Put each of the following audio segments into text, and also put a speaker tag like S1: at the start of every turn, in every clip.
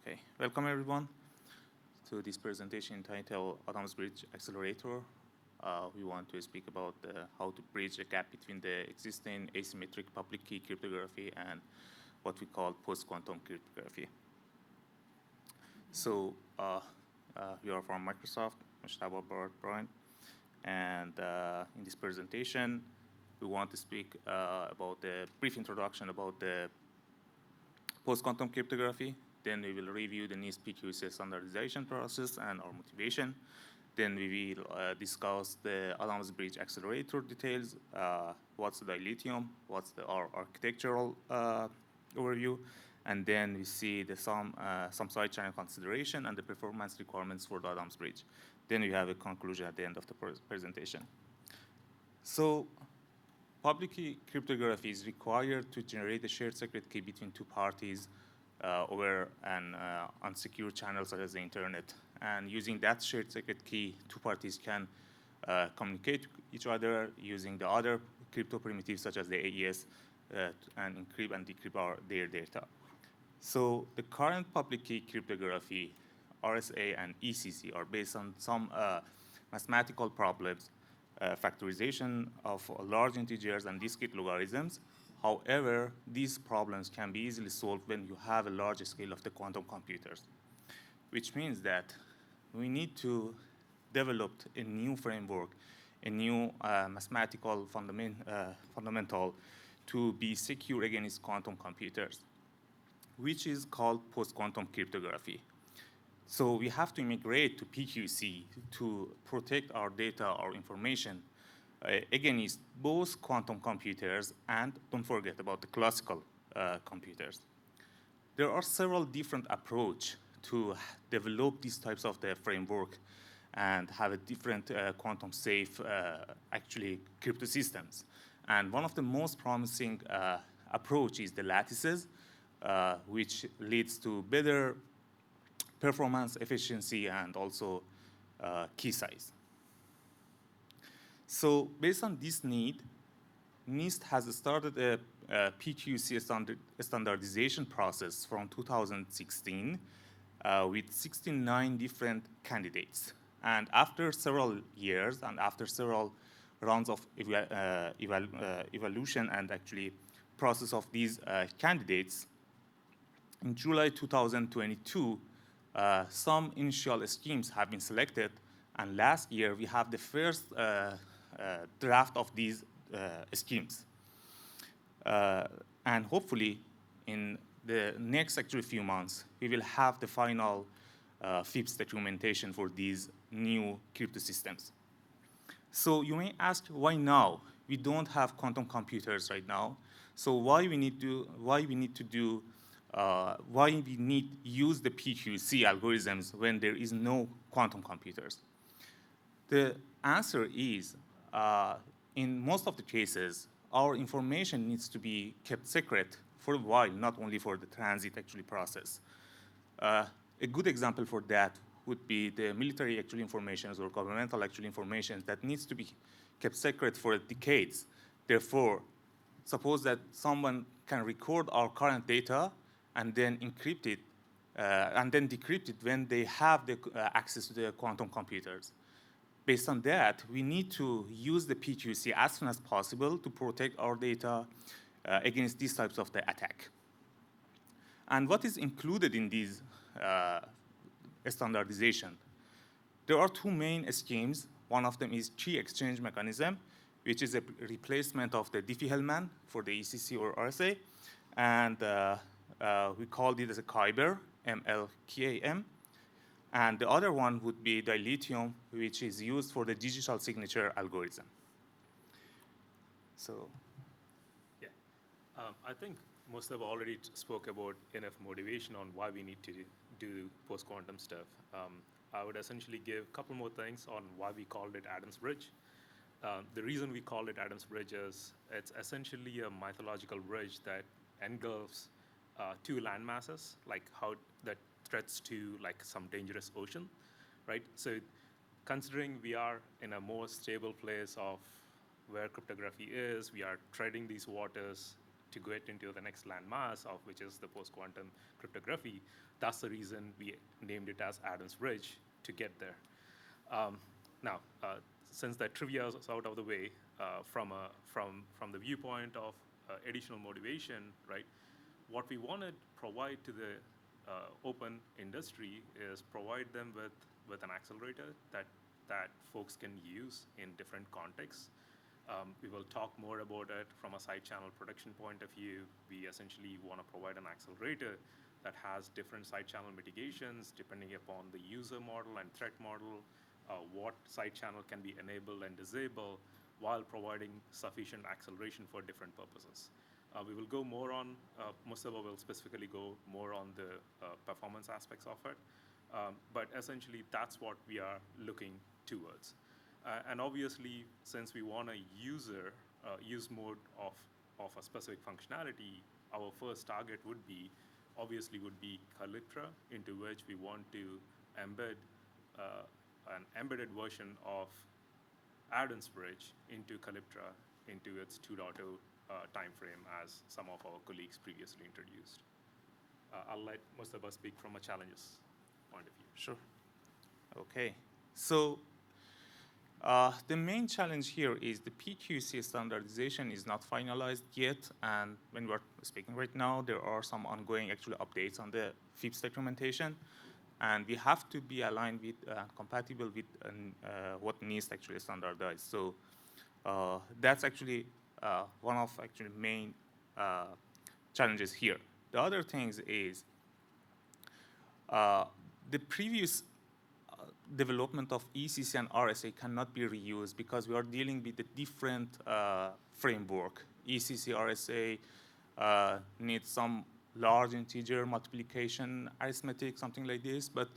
S1: Okay, welcome everyone to this presentation entitled Bridge Accelerator. We want to speak about how to bridge the gap between the existing asymmetric public key cryptography and what we call post-quantum cryptography. So we are from Microsoft, Mojtaba, Bharat, Bryan, and in this presentation, we want to speak about the brief introduction about the post-quantum cryptography. Then we will review the NIST PQC standardization process and our motivation. Then we will discuss the Bridge Accelerator details, what's the dilithium, what's our architectural overview, and then we see some side channel consideration and the performance requirements for the Bridge. Then we have a conclusion at the end of the presentation. So public key cryptography is required to generate a shared secret key between two parties over an unsecure channel such as the internet. And using that shared secret key, two parties can communicate to each other using the other crypto primitives such as the AES and encrypt and decrypt their data. So the current public key cryptography, RSA and ECC, are based on some mathematical problems, factorization of large integers and discrete logarithms. However, these problems can be easily solved when you have a large scale of the quantum computers, which means that we need to develop a new framework, a new mathematical fundamental to be secure against quantum computers, which is called post-quantum cryptography. So we have to migrate to PQC to protect our data, our information, against both quantum computers and don't forget about the classical computers. There are several different approaches to develop these types of the framework and have a different quantum safe actually cryptosystems. And one of the most promising approach is the lattices, which leads to better performance, efficiency, and also key size. So based on this need, NIST has started a PQC standardization process from 2016 with 69 different candidates. And after several years and after several rounds of evaluation and actually process of these candidates, in July 2022, some initial schemes have been selected. And last year, we have the first draft of these schemes. And hopefully, in the next actually few months, we will have the final FIPS documentation for these new crypto systems. So you may ask, why now? We don't have quantum computers right now. So why we need to use the PQC algorithms when there is no quantum computers? The answer is, in most of the cases, our information needs to be kept secret for a while, not only for the transit actually process. A good example for that would be the military actual information or governmental actual information that needs to be kept secret for decades. Therefore, suppose that someone can record our current data and then encrypt it and then decrypt it when they have the access to the quantum computers. Based on that, we need to use the PQC as soon as possible to protect our data against these types of the attack. And what is included in these standardization? There are two main schemes. One of them is key exchange mechanism, which is a replacement of the Diffie-Hellman for the ECC or RSA. And we called it as a Kyber, MLKAM. And the other one would be dilithium, which is used for the digital signature algorithm. So,
S2: yeah, I think most have already spoke about enough motivation on why we need to do post-quantum stuff. I would essentially give a couple more things on why we called it Adam's Bridge. The reason we called it Adam's Bridge is it's essentially a mythological bridge that engulfs two land masses, like how that threats to like some dangerous ocean, right? So considering we are in a more stable place of where cryptography is, we are treading these waters to get into the next landmass of which is the post-quantum cryptography. That's the reason we named it as Adam's Bridge to get there. Now, since that trivia is out of the way, from the viewpoint of additional motivation, right? What we want to provide to the open industry is provide them with an accelerator that folks can use in different contexts. We will talk more about it from a side channel protection point of view. We essentially want to provide an accelerator that has different side channel mitigations depending upon the user model and threat model, what side channel can be enabled and disabled while providing sufficient acceleration for different purposes. We will go more on, Mojtaba will specifically go more on the performance aspects of it. But essentially, that's what we are looking towards. And obviously, since we want a use mode of a specific functionality, our first target would be Caliptra, into which we want to embed an embedded version of Adam's Bridge into Caliptra, into its 2.0 timeframe, as some of our colleagues previously introduced. I'll let Mojtaba speak from a challenges point of view.
S1: Sure. Okay. So the main challenge here is the PQC standardization is not finalized yet, and when we're speaking right now, there are some ongoing actually updates on the FIPS documentation, and we have to be aligned with, compatible with what NIST actually standardized. So that's actually one of actually main challenges here. The other things is the previous development of ECC and RSA cannot be reused because we are dealing with a different framework. ECC, RSA needs some large integer multiplication arithmetic, something like this, but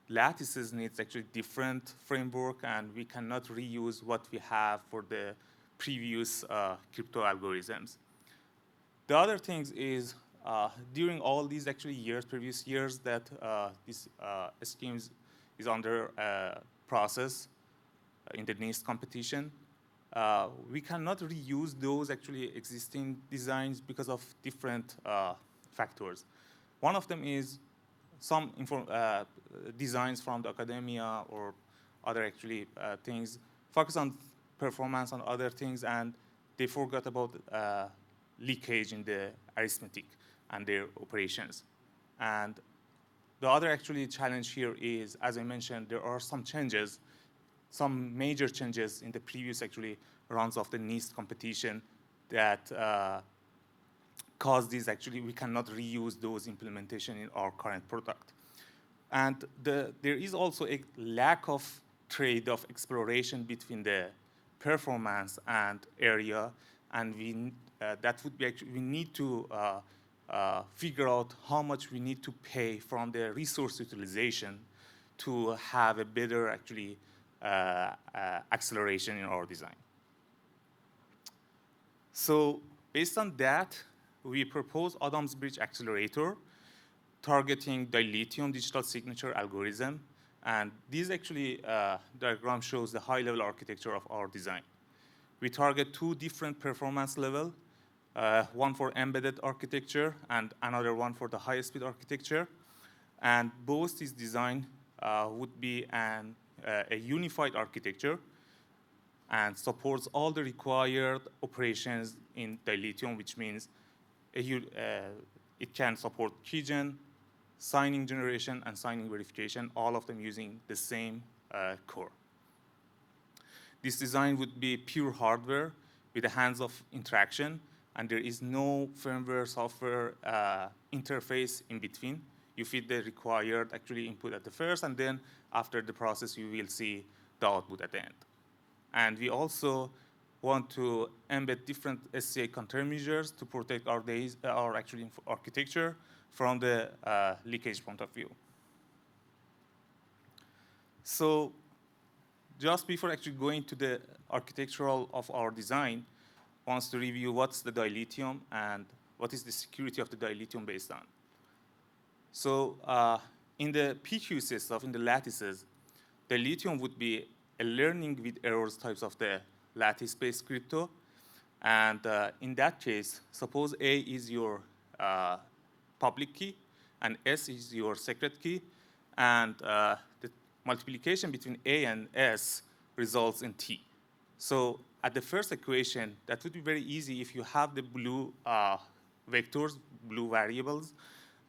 S1: lattices needs actually different framework, and we cannot reuse what we have for the previous crypto algorithms. The other things is during all these actually years, previous years, that this schemes is under process in the NIST competition. We cannot reuse those actually existing designs because of different factors. One of them is some designs from the academia or other actually things focus on performance on other things, and they forgot about leakage in the arithmetic and their operations. And the other actually challenge here is, as I mentioned, there are some changes, some major changes in the previous actually rounds of the NIST competition that cause these actually, we cannot reuse those implementation in our current product. And there is also a lack of trade-off exploration between the performance and area, and that would be actually, we need to figure out how much we need to pay from the resource utilization to have a better actually acceleration in our design. So based on that, we propose Adam's Bridge Accelerator targeting dilithium digital signature algorithm. And this actually diagram shows the high-level architecture of our design. We target two different performance levels, one for embedded architecture and another one for the high-speed architecture. And both these design would be a unified architecture and supports all the required operations in dilithium, which means it can support keygen, signing generation, and signing verification, all of them using the same core. This design would be pure hardware with a hands-off interaction, and there is no firmware software interface in between. You feed the required actually input at the first, and then after the process, you will see the output at the end. And we also want to embed different SCA countermeasures to protect our actually architecture from the leakage point of view. So just before actually going to the architectural of our design, wants to review what's the dilithium and what is the security of the dilithium based on. So in the PQ system, in the lattices, dilithium would be a learning with errors types of the lattice-based crypto. And in that case, suppose A is your public key, and S is your secret key, and the multiplication between A and S results in T. So at the first equation, that would be very easy if you have the blue vectors, blue variables,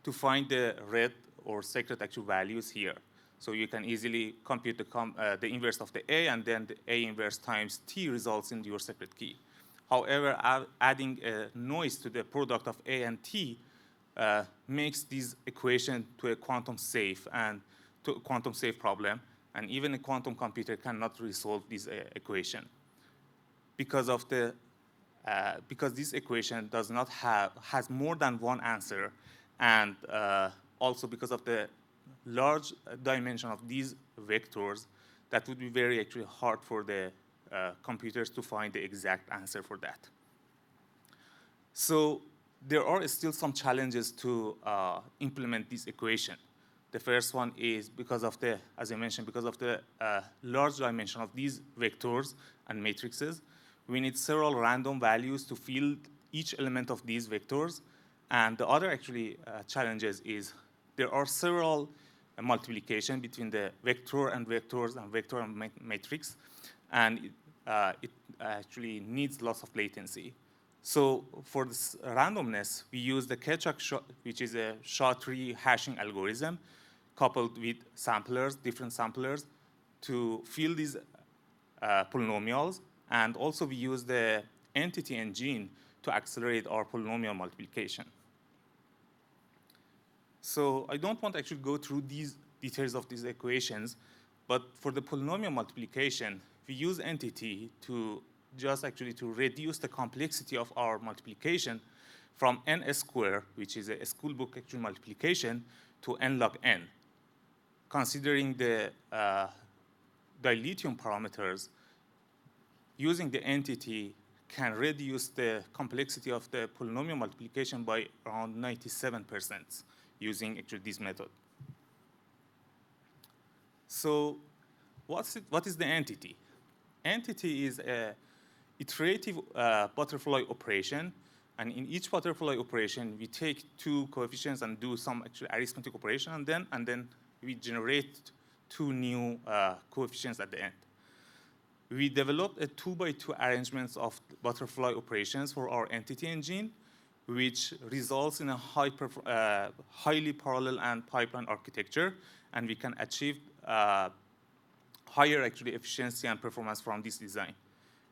S1: to find the red or secret actual values here. So you can easily compute the inverse of the A, and then the A inverse times T results in your secret key. However, adding a noise to the product of A and T makes this equation to a quantum safe problem, and even a quantum computer cannot resolve this equation because this equation has more than one answer, and also because of the large dimension of these vectors, that would be very actually hard for the computers to find the exact answer for that. So there are still some challenges to implement this equation. The first one is because of the, as I mentioned, because of the large dimension of these vectors and matrices, we need several random values to fill each element of these vectors. And the other actually challenges is there are several multiplication between the vector and vectors and vector and matrix, and it actually needs lots of latency. So for this randomness, we use the Kerchak, which is a SHA-tree hashing algorithm, coupled with samplers, different samplers, to fill these polynomials. And also we use the entity engine to accelerate our polynomial multiplication. So I don't want to actually go through these details of these equations, but for the polynomial multiplication, we use entity to just actually to reduce the complexity of our multiplication from n squared, which is a school book actual multiplication, to n log n. Considering the dilithium parameters, using the entity can reduce the complexity of the polynomial multiplication by around 97% using actually this method. So what is the entity? Entity is a iterative butterfly operation, and in each butterfly operation, we take two coefficients and do some actual arithmetic operation, and then we generate two new coefficients at the end. We developed a 2x2 arrangements of butterfly operations for our entity engine, which results in a highly parallel and pipeline architecture, and we can achieve higher actually efficiency and performance from this design.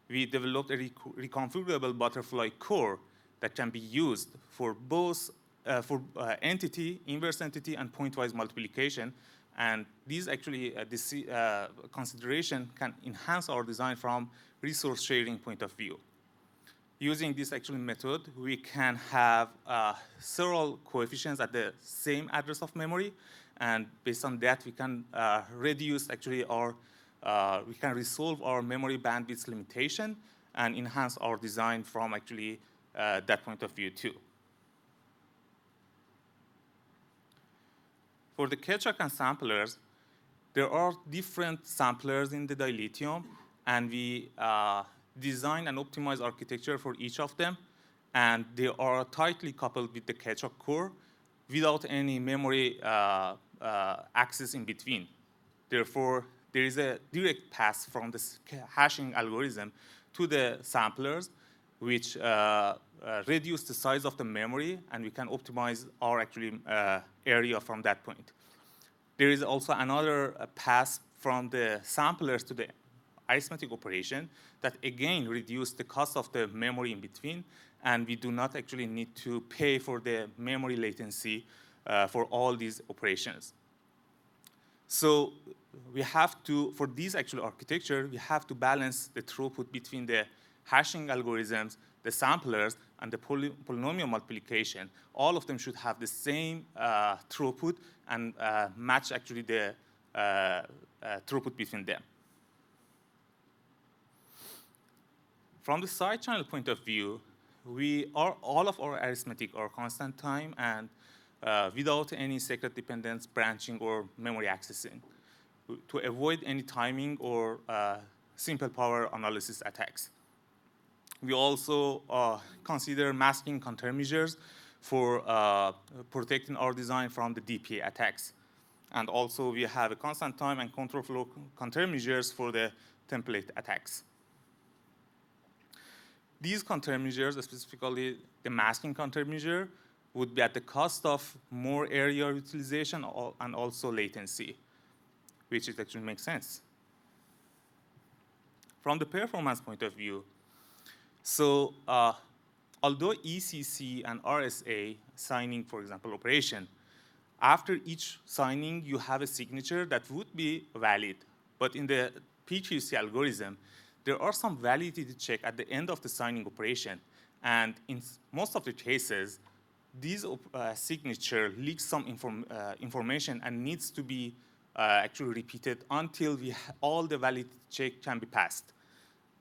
S1: We developed a reconfigurable butterfly core that can be used for both entity, inverse entity, and pointwise multiplication. And these actually, this consideration can enhance our design from resource sharing point of view. Using this actual method, we can have several coefficients at the same address of memory, and based on that, we can reduce actually our, we can resolve our memory bandwidth limitation and enhance our design from actually that point of view too. For the Kerchak and samplers, there are different samplers in the dilithium, and we design and optimize architecture for each of them, and they are tightly coupled with the Kerchak core without any memory access in between. Therefore, there is a direct path from the hashing algorithm to the samplers, which reduce the size of the memory, and we can optimize our actually area from that point. There is also another path from the samplers to the arithmetic operation that again reduce the cost of the memory in between, and we do not actually need to pay for the memory latency for all these operations. So we have to, for this actual architecture, we have to balance the throughput between the hashing algorithms, the samplers, and the polynomial multiplication. All of them should have the same throughput and match actually the throughput between them. From the side channel point of view, all of our arithmetic are constant time and without any secret dependence, branching, or memory accessing to avoid any timing or simple power analysis attacks. We also consider masking countermeasures for protecting our design from the DPA attacks. And also we have a constant time and control flow countermeasures for the template attacks. These countermeasures, specifically the masking countermeasure, would be at the cost of more area utilization and also latency, which it actually makes sense. From the performance point of view, so although ECC and RSA signing, for example, operation, after each signing, you have a signature that would be valid. But in the PQC algorithm, there are some validity check at the end of the signing operation. And in most of the cases, these signature leaks some information and needs to be actually repeated until all the validity check can be passed.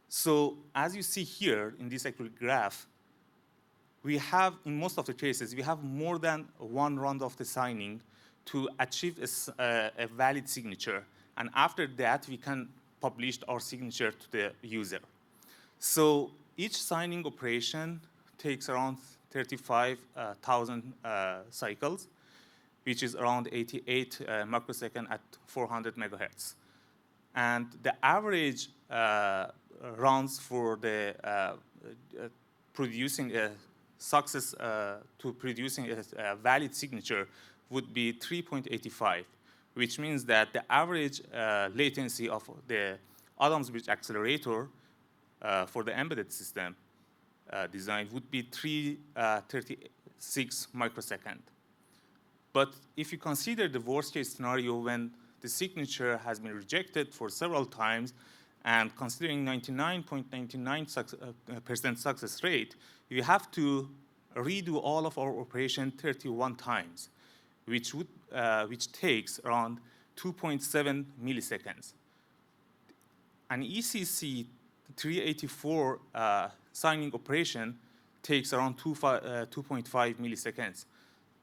S1: So as you see here in this actual graph, we have, in most of the cases, we have more than one round of the signing to achieve a valid signature. And after that, we can publish our signature to the user. So each signing operation takes around 35,000 cycles, which is around 88 microseconds at 400 megahertz. And the average rounds for the producing a success to producing a valid signature would be 3.85, which means that the average latency of the Adams Bridge Accelerator for the embedded system design would be 336 microseconds. But if you consider the worst case scenario when the signature has been rejected for several times, and considering 99.99% success rate, you have to redo all of our operation 31 times, which takes around 2.7 milliseconds. An ECC 384 signing operation takes around 2.5 milliseconds.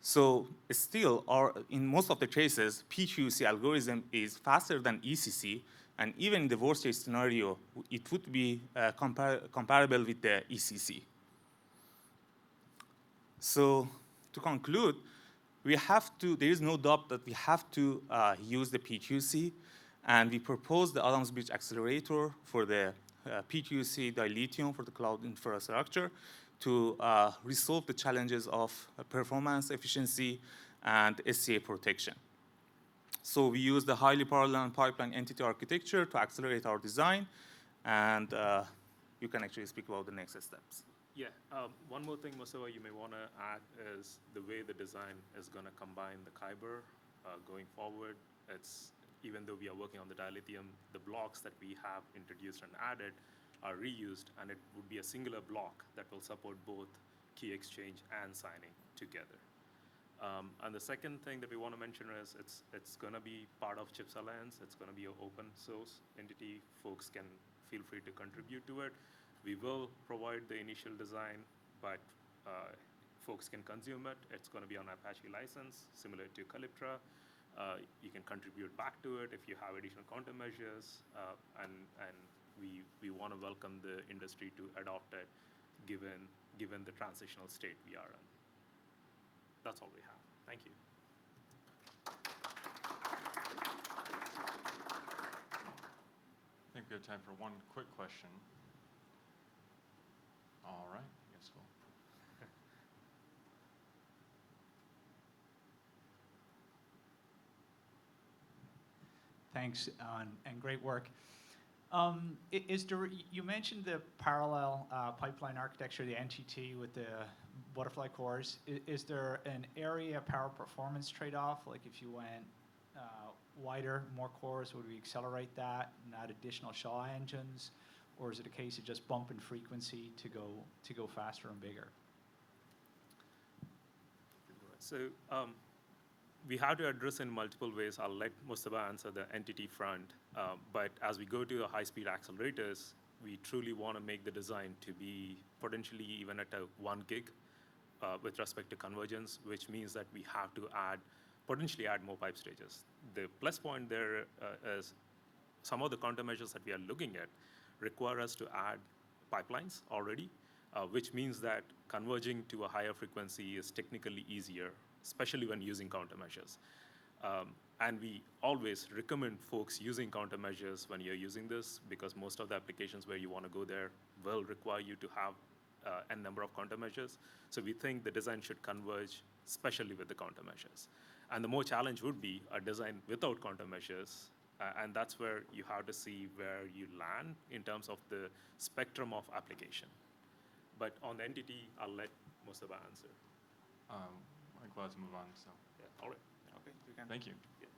S1: So still, in most of the cases, PQC algorithm is faster than ECC, and even in the worst case scenario, it would be comparable with the ECC. So to conclude, there is no doubt that we have to use the PQC, and we propose the Adams Bridge Accelerator for the PQC dilithium for the cloud infrastructure to resolve the challenges of performance, efficiency, and SCA protection. So we use the highly parallel pipeline entity architecture to accelerate our design, and you can actually speak about the next steps.
S2: Yeah, one more thing, Mojtaba, you may want to add is the way the design is going to combine the Kyber going forward. Even though we are working on the dilithium, the blocks that we have introduced and added are reused, and it would be a singular block that will support both key exchange and signing together. And the second thing that we want to mention is it's going to be part of CHIPS Alliance. It's going to be an open source entity. Folks can feel free to contribute to it. We will provide the initial design, but folks can consume it. It's going to be on Apache license, similar to Caliptra. You can contribute back to it if you have additional countermeasures, and we want to welcome the industry to adopt it, given the transitional state we are in. That's all we have. Thank you.
S3: I think we have time for one quick question. All right, I guess we'll.
S4: Thanks, and great work. You mentioned the parallel pipeline architecture, the NTT with the butterfly cores. Is there an area power performance trade-off? Like if you went wider, more cores, would we accelerate that and add additional Shaw engines? Or is it a case of just bumping frequency to go faster and bigger?
S2: So we have to address in multiple ways. I'll let Mojtaba answer the entity front. But as we go to the high-speed accelerators, we truly want to make the design to be potentially even at a 1 gig with respect to convergence, which means that we have to potentially add more pipe stages. The plus point there is some of the countermeasures that we are looking at require us to add pipelines already, which means that converging to a higher frequency is technically easier, especially when using countermeasures. And we always recommend folks using countermeasures when you're using this, because most of the applications where you want to go there will require you to have n number of countermeasures. So we think the design should converge, especially with the countermeasures. And the more challenge would be a design without countermeasures, and that's where you have to see where you land in terms of the spectrum of application. But on the entity, I'll let Mojtaba answer.
S3: I'm glad to move on, so
S2: Yeah, all right.
S1: Okay, you can.
S3: thank you.
S2: Yeah.